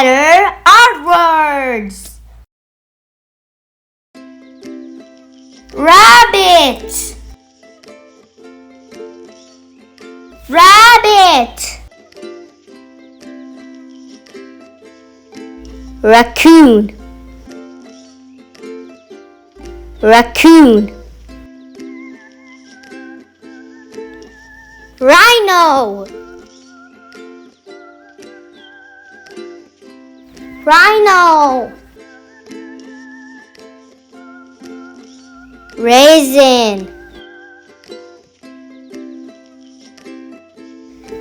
letter outwards. Rabbit, rabbit. Raccoon, raccoon. Rhino, rhino. Raisin,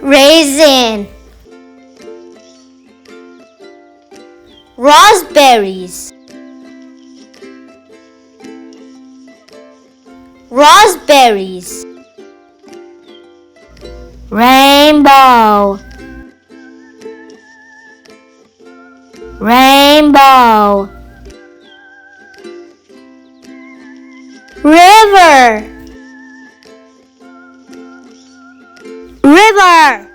raisin. Raspberries, raspberries. Rainbow, rainbow. River, river.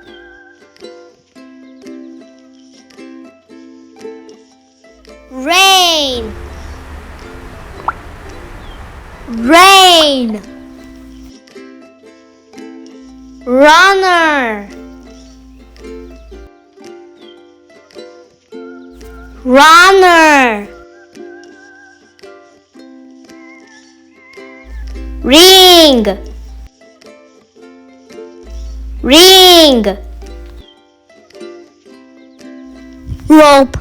Rain, rain. Runner, runner. Ring, ring. Rope,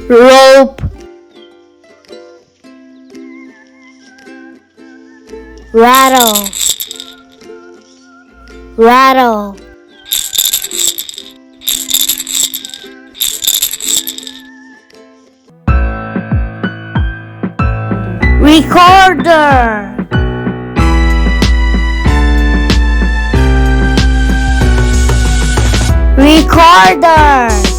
rope. Rattle, rattle. Recorder, recorder.